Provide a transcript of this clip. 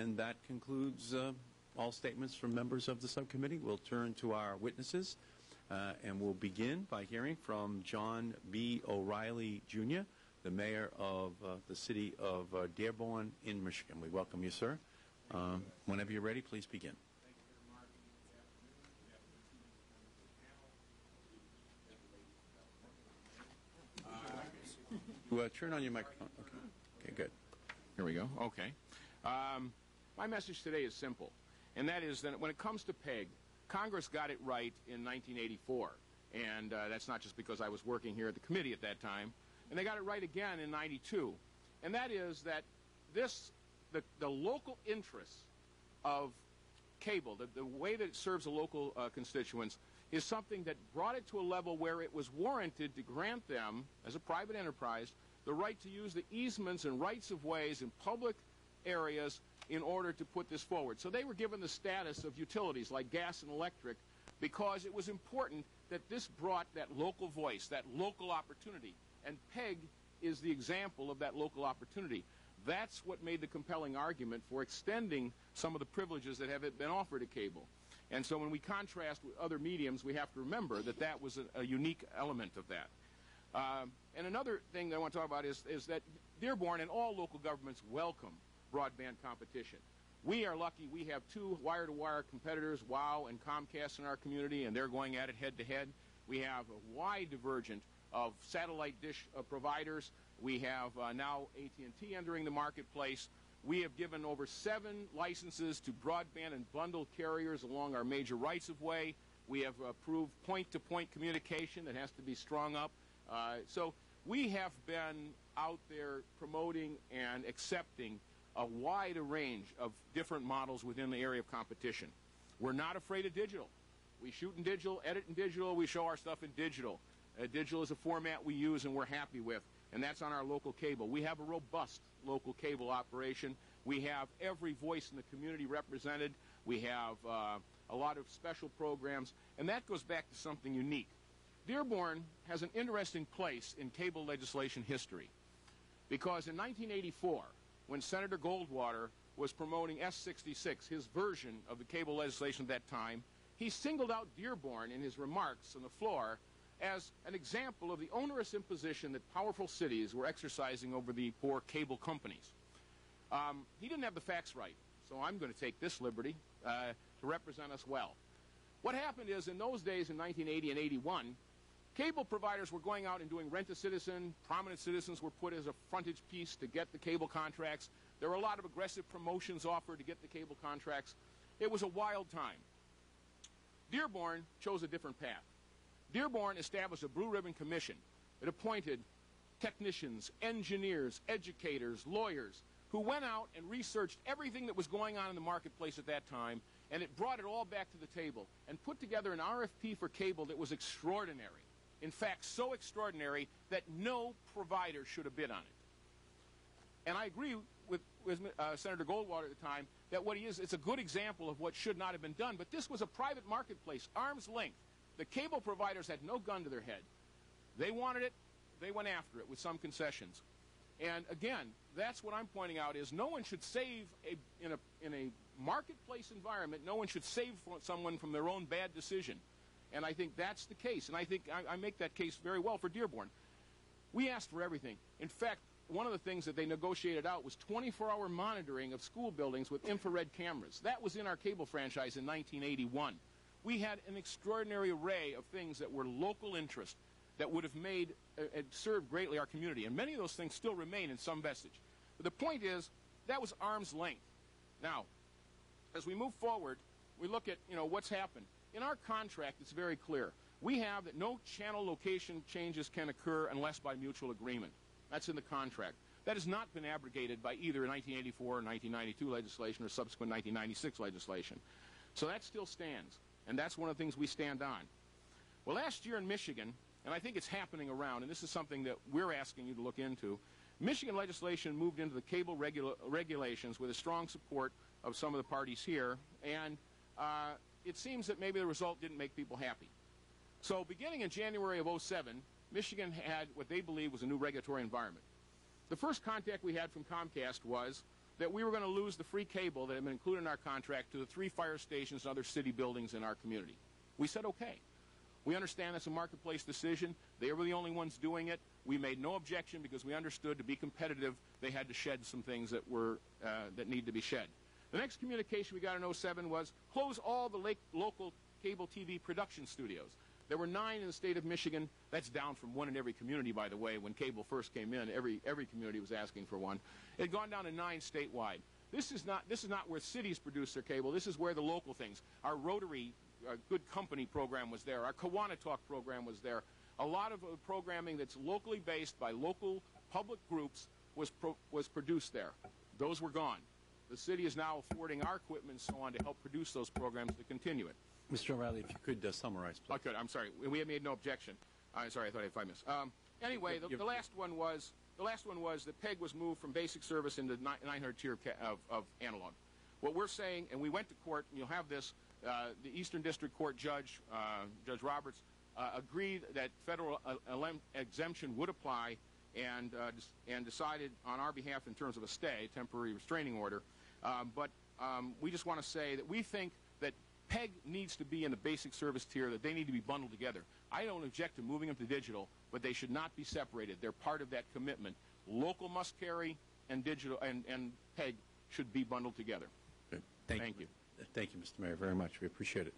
And that concludes all statements from members of the subcommittee. We'll turn to our witnesses, and we'll begin by hearing from John B. O'Reilly, Jr., the mayor of the city of Dearborn in Michigan. We welcome you, sir. Whenever you're ready, please begin. Thank you, Markey. Good afternoon. Turn on your microphone. Okay, good. Here we go. Okay. My message today is simple, and that is that when it comes to PEG, Congress got it right in 1984, and that's not just because I was working here at the committee at that time, and they got it right again in 92, and that is that the local interests of cable, the way that it serves the local constituents, is something that brought it to a level where it was warranted to grant them, as a private enterprise, the right to use the easements and rights of ways in public areas in order to put this forward. So they were given the status of utilities like gas and electric because it was important that this brought that local voice, that local opportunity. And PEG is the example of that local opportunity. That's what made the compelling argument for extending some of the privileges that have been offered to cable. And so when we contrast with other mediums, we have to remember that that was a unique element of that. And another thing that I want to talk about is that Dearborn and all local governments welcome broadband competition. We are lucky we have two wire-to-wire competitors, WOW and Comcast, in our community, and they're going at it head-to-head. We have a wide divergence of satellite dish providers. We have now AT&T entering the marketplace. We have given over 7 licenses to broadband and bundled carriers along our major rights-of-way. We have approved point-to-point communication that has to be strung up. So we have been out there promoting and accepting a wide range of different models within the area of competition. We're not afraid of digital. We shoot in digital, edit in digital, we show our stuff in digital. Digital is a format we use and we're happy with, and that's on our local cable. We have a robust local cable operation. We have every voice in the community represented. We have a lot of special programs, and that goes back to something unique. Dearborn has an interesting place in cable legislation history because in 1984, when Senator Goldwater was promoting S66, his version of the cable legislation at that time, he singled out Dearborn in his remarks on the floor as an example of the onerous imposition that powerful cities were exercising over the poor cable companies. He didn't have the facts right, so I'm going to take this liberty to represent us well. What happened is, in those days, in 1980 and 81, cable providers were going out and doing rent-a-citizen. Prominent citizens were put as a frontage piece to get the cable contracts. There were a lot of aggressive promotions offered to get the cable contracts. It was a wild time. Dearborn chose a different path. Dearborn established a Blue Ribbon Commission. It appointed technicians, engineers, educators, lawyers, who went out and researched everything that was going on in the marketplace at that time, and it brought it all back to the table and put together an RFP for cable that was extraordinary. In fact, so extraordinary that no provider should have bid on it. And I agree with Senator Goldwater at the time that what he is, it's a good example of what should not have been done. But this was a private marketplace, arm's length. The cable providers had no gun to their head. They wanted it. They went after it with some concessions. And again, that's what I'm pointing out is no one should save, in a marketplace environment, no one should save someone from their own bad decision. And I think that's the case. And I think I make that case very well for Dearborn. We asked for everything. In fact, one of the things that they negotiated out was 24-hour monitoring of school buildings with infrared cameras. That was in our cable franchise in 1981. We had an extraordinary array of things that were local interest that would have made and served greatly our community. And many of those things still remain in some vestige. But the point is, that was arm's length. Now, as we move forward, we look at what's happened. In our contract, it's very clear. We have that no channel location changes can occur unless by mutual agreement. That's in the contract. That has not been abrogated by either 1984 or 1992 legislation or subsequent 1996 legislation. So that still stands, and that's one of the things we stand on. Well, last year in Michigan, and I think it's happening around, and this is something that we're asking you to look into, Michigan legislation moved into the cable regulations with a strong support of some of the parties here, and it seems that maybe the result didn't make people happy. So beginning in January of 2007, Michigan had what they believed was a new regulatory environment. The first contact we had from Comcast was, that we were going to lose the free cable that had been included in our contract to the 3 fire stations and other city buildings in our community. We said, okay. We understand that's a marketplace decision. They were the only ones doing it. We made no objection because we understood to be competitive, they had to shed some things that were that need to be shed. The next communication we got in 07 was close all the local cable TV production studios. There were 9 in the state of Michigan. That's down from 1 in every community, by the way. When cable first came in, every community was asking for one. It had gone down to 9 statewide. This is not where cities produce their cable. This is where the local things. Our Rotary Good Company program was there. Our Kiwanis Talk program was there. A lot of programming that's locally based by local public groups was produced there. Those were gone. The city is now affording our equipment and so on to help produce those programs to continue it. Mr. O'Reilly, if you could summarize, please. I could. I'm sorry. We had made no objection. I'm sorry. I thought I had 5 minutes. Anyway, the last one was that PEG was moved from basic service into 900 tier of analog. What we're saying, and we went to court, and you'll have this. The Eastern District Court Judge, Judge Roberts, agreed that federal exemption would apply, and decided on our behalf in terms of a stay, temporary restraining order. But we just want to say that we think that PEG needs to be in the basic service tier, that they need to be bundled together. I don't object to moving them to digital, but they should not be separated. They're part of that commitment. Local must carry, and digital and PEG should be bundled together. Good. Thank you. Thank you, Mr. Mayor, very much. We appreciate it.